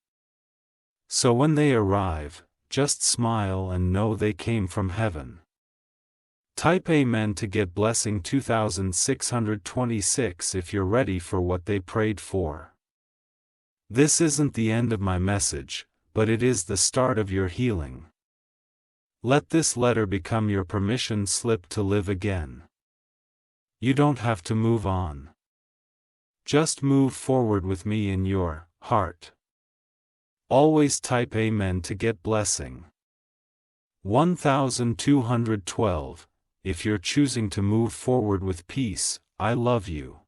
So when they arrive, just smile and know they came from heaven. Type Amen to get blessing 2626 if you're ready for what they prayed for. This isn't the end of my message, but it is the start of your healing. Let this letter become your permission slip to live again. You don't have to move on. Just move forward with me in your heart. Always type Amen to get blessing. 1212. If you're choosing to move forward with peace, I love you.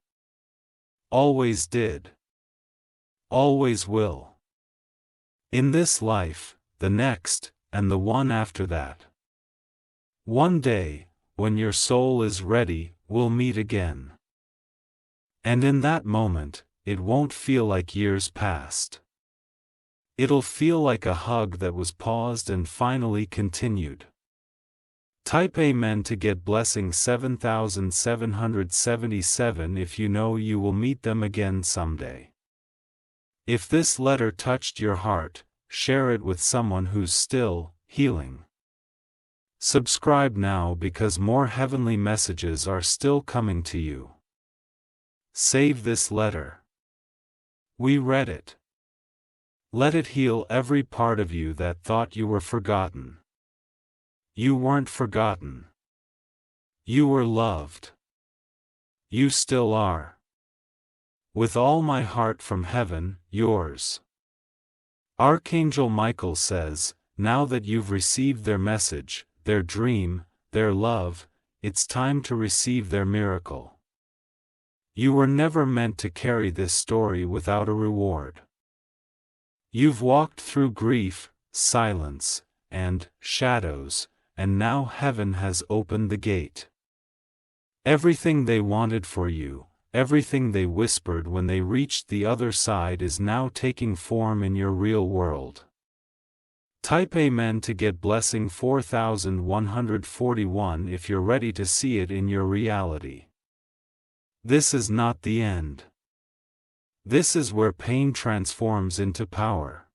Always did. Always will. In this life, the next, and the one after that. One day, when your soul is ready, we'll meet again. And in that moment, it won't feel like years passed. It'll feel like a hug that was paused and finally continued. Type Amen to get blessing 7777 if you know you will meet them again someday. If this letter touched your heart, share it with someone who's still healing. Subscribe now because more heavenly messages are still coming to you. Save this letter. We read it. Let it heal every part of you that thought you were forgotten. You weren't forgotten. You were loved. You still are. With all my heart from heaven, yours. Archangel Michael says, now that you've received their message, their dream, their love, it's time to receive their miracle. You were never meant to carry this story without a reward. You've walked through grief, silence, and shadows, and now heaven has opened the gate. Everything they wanted for you, everything they whispered when they reached the other side is now taking form in your real world. Type Amen to get blessing 4141 if you're ready to see it in your reality. This is not the end. This is where pain transforms into power.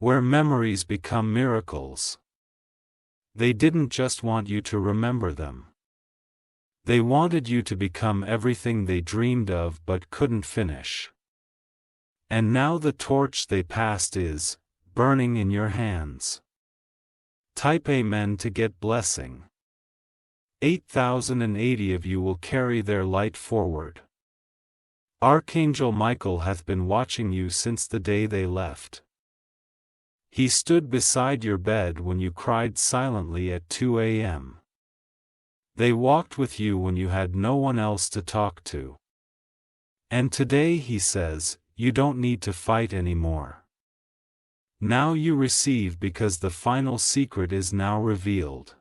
Where memories become miracles. They didn't just want you to remember them. They wanted you to become everything they dreamed of but couldn't finish. And now the torch they passed is burning in your hands. Type Amen to get blessing. 8080 of you will carry their light forward. Archangel Michael hath been watching you since the day they left. He stood beside your bed when you cried silently at 2 a.m. They walked with you when you had no one else to talk to. And today he says, you don't need to fight anymore. Now you receive because the final secret is now revealed.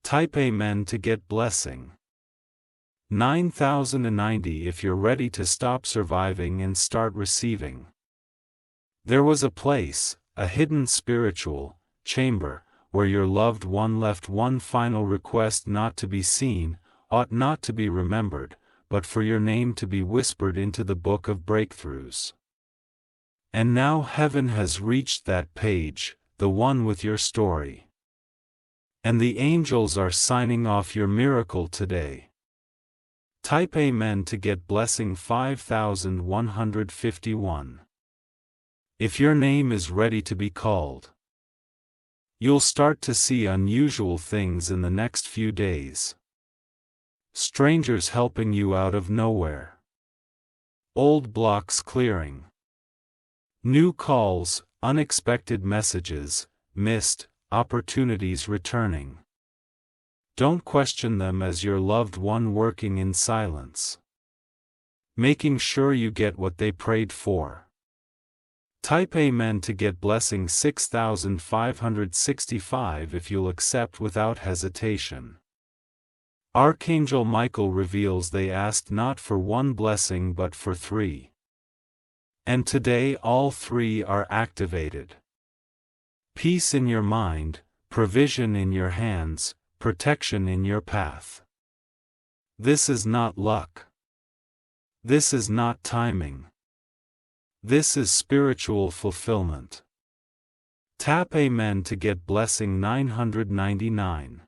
Type Amen to get blessing. 9090 if you're ready to stop surviving and start receiving. There was a place, a hidden spiritual chamber, where your loved one left one final request not to be seen, ought not to be remembered, but for your name to be whispered into the book of breakthroughs. And now heaven has reached that page, the one with your story. And the angels are signing off your miracle today. Type Amen to get blessing 5151. If your name is ready to be called, you'll start to see unusual things in the next few days. Strangers helping you out of nowhere. Old blocks clearing. New calls, unexpected messages, missed opportunities returning. Don't question them as your loved one working in silence, making sure you get what they prayed for. Type Amen to get blessing 6565 if you'll accept without hesitation. Archangel Michael reveals they asked not for one blessing but for 3. And today all 3 are activated. Peace in your mind, provision in your hands, protection in your path. This is not luck. This is not timing. This is spiritual fulfillment. Tap Amen to get blessing 999.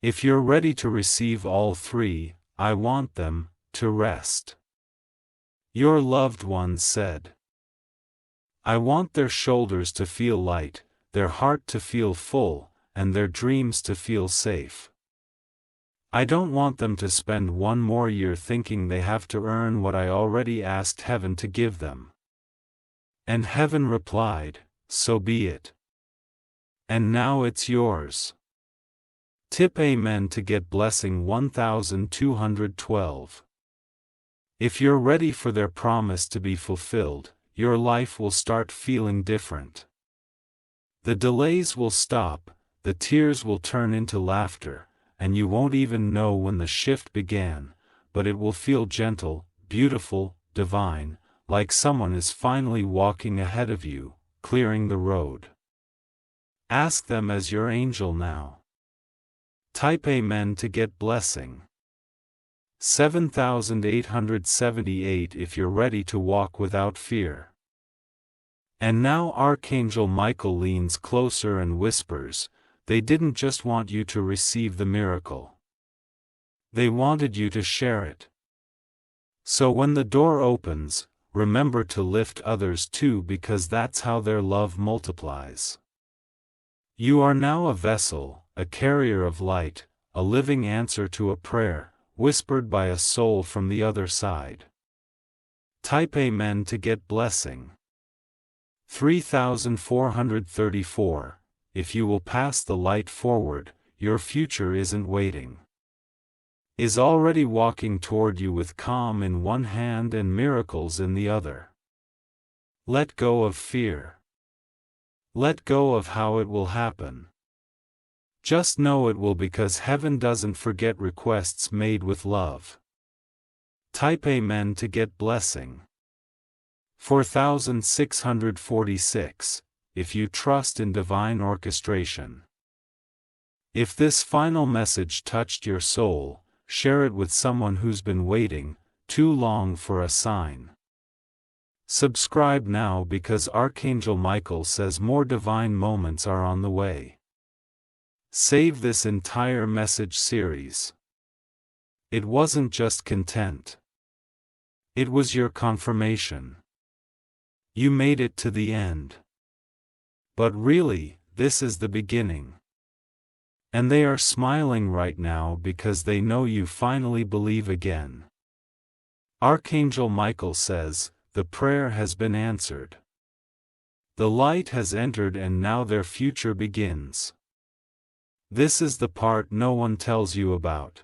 If you're ready to receive all 3, I want them to rest. Your loved ones said, I want their shoulders to feel light, their heart to feel full, and their dreams to feel safe. I don't want them to spend one more year thinking they have to earn what I already asked heaven to give them. And heaven replied, so be it. And now it's yours. Tip Amen to get blessing 1212. If you're ready for their promise to be fulfilled, your life will start feeling different. The delays will stop, the tears will turn into laughter, and you won't even know when the shift began, but it will feel gentle, beautiful, divine, like someone is finally walking ahead of you, clearing the road. Ask them as your angel now. Type Amen to get blessing. 7878 if you're ready to walk without fear. And now Archangel Michael leans closer and whispers, they didn't just want you to receive the miracle. They wanted you to share it. So when the door opens, remember to lift others too, because that's how their love multiplies. You are now a vessel, a carrier of light, a living answer to a prayer, whispered by a soul from the other side. Type Amen to get blessing. 3434. If you will pass the light forward, your future isn't waiting. Is already walking toward you with calm in one hand and miracles in the other. Let go of fear. Let go of how it will happen. Just know it will, because heaven doesn't forget requests made with love. Type Amen to get blessing. 4646. If you trust in divine orchestration. If this final message touched your soul, share it with someone who's been waiting too long for a sign. Subscribe now, because Archangel Michael says more divine moments are on the way. Save this entire message series. It wasn't just content. It was your confirmation. You made it to the end. But really, this is the beginning. And they are smiling right now because they know you finally believe again. Archangel Michael says, the prayer has been answered. The light has entered and now their future begins. This is the part no one tells you about.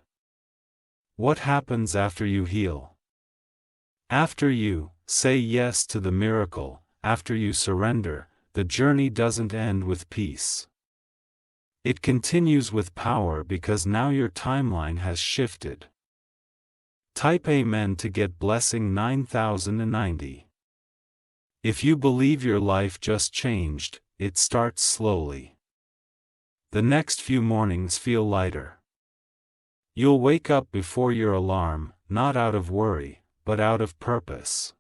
What happens after you heal? After you say yes to the miracle, after you surrender, the journey doesn't end with peace. It continues with power because now your timeline has shifted. Type Amen to get blessing 9090. If you believe your life just changed, it starts slowly. The next few mornings feel lighter. You'll wake up before your alarm, not out of worry, but out of purpose.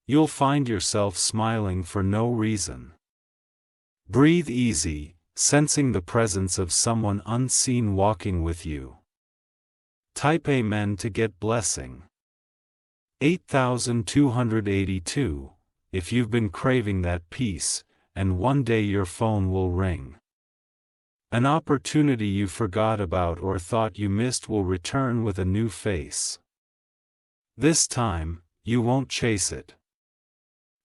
You'll find yourself smiling for no reason. Breathe easy, sensing the presence of someone unseen walking with you. Type Amen to get blessing 8282. If you've been craving that peace, and one day your phone will ring. An opportunity you forgot about or thought you missed will return with a new face. This time, you won't chase it.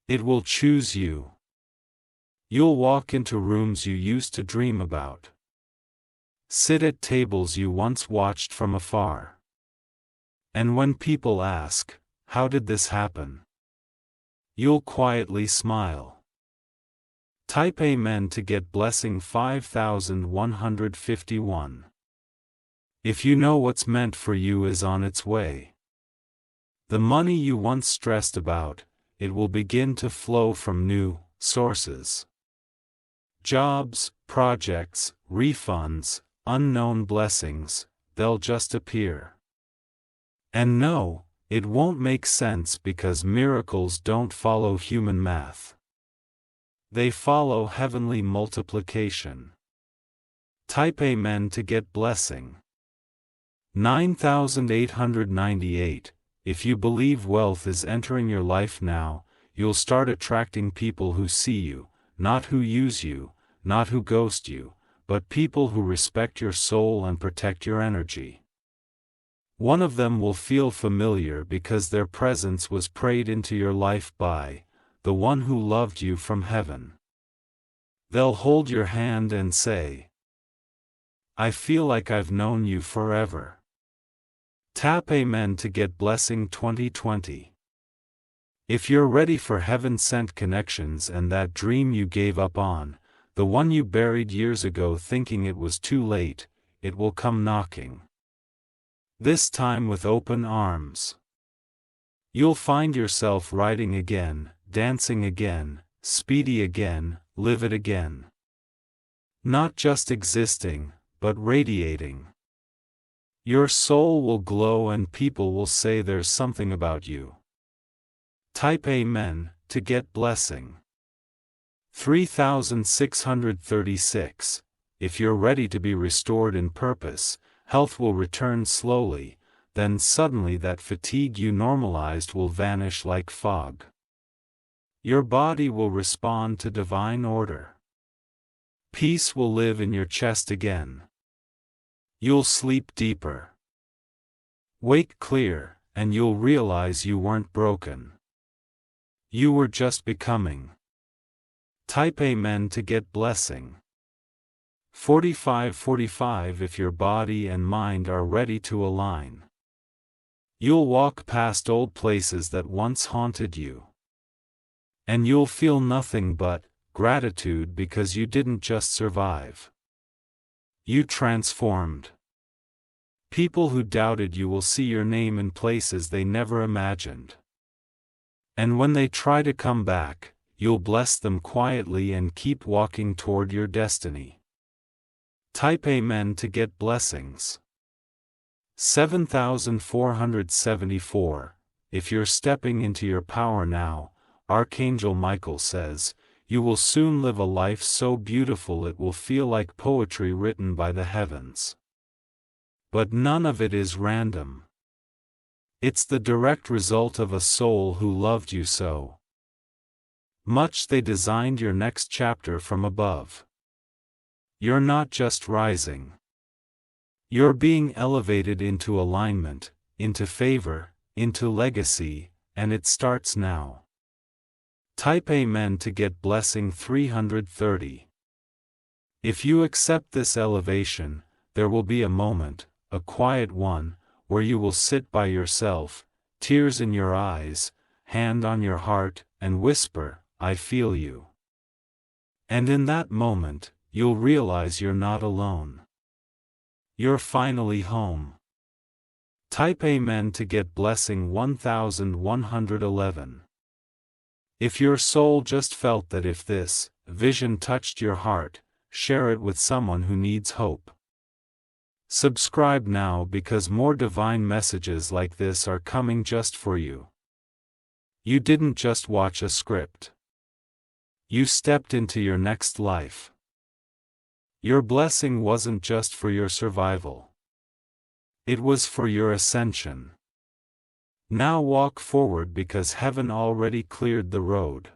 It will choose you. You'll walk into rooms you used to dream about. Sit at tables you once watched from afar. And when people ask, "How did this happen?" you'll quietly smile. Type Amen to get blessing 5151. If you know what's meant for you is on its way. The money you once stressed about, it will begin to flow from new sources. Jobs, projects, refunds, unknown blessings, they'll just appear. And no, it won't make sense because miracles don't follow human math. They follow heavenly multiplication. Type Amen to get blessing 9898. If you believe wealth is entering your life now, you'll start attracting people who see you, not who use you, not who ghost you, but people who respect your soul and protect your energy. One of them will feel familiar because their presence was prayed into your life by the one who loved you from heaven. They'll hold your hand and say, "I feel like I've known you forever." Tap Amen to get blessing 2020. If you're ready for heaven-sent connections and that dream you gave up on, the one you buried years ago thinking it was too late, it will come knocking. This time with open arms. You'll find yourself riding again, dancing again, speedy again, livid again. Not just existing, but radiating. Your soul will glow and people will say there's something about you. Type Amen to get blessing 3636. If you're ready to be restored in purpose, health will return slowly, then suddenly that fatigue you normalized will vanish like fog. Your body will respond to divine order. Peace will live in your chest again. You'll sleep deeper. Wake clear, and you'll realize you weren't broken. You were just becoming. Type Amen to get blessing 4545. If your body and mind are ready to align, you'll walk past old places that once haunted you. And you'll feel nothing but gratitude because you didn't just survive. You transformed. People who doubted you will see your name in places they never imagined. And when they try to come back, you'll bless them quietly and keep walking toward your destiny. Type Amen to get blessings 7474. If you're stepping into your power now, Archangel Michael says, you will soon live a life so beautiful it will feel like poetry written by the heavens. But none of it is random. It's the direct result of a soul who loved you so much they designed your next chapter from above. You're not just rising. You're being elevated into alignment, into favor, into legacy, and it starts now. Type Amen to get blessing 330. If you accept this elevation, there will be a moment, a quiet one, where you will sit by yourself, tears in your eyes, hand on your heart, and whisper, "I feel you." And in that moment, you'll realize you're not alone. You're finally home. Type Amen to get blessing 1111. If your soul just felt that if this vision touched your heart, share it with someone who needs hope. Subscribe now because more divine messages like this are coming just for you. You didn't just watch a script. You stepped into your next life. Your blessing wasn't just for your survival. It was for your ascension. Now walk forward because heaven already cleared the road.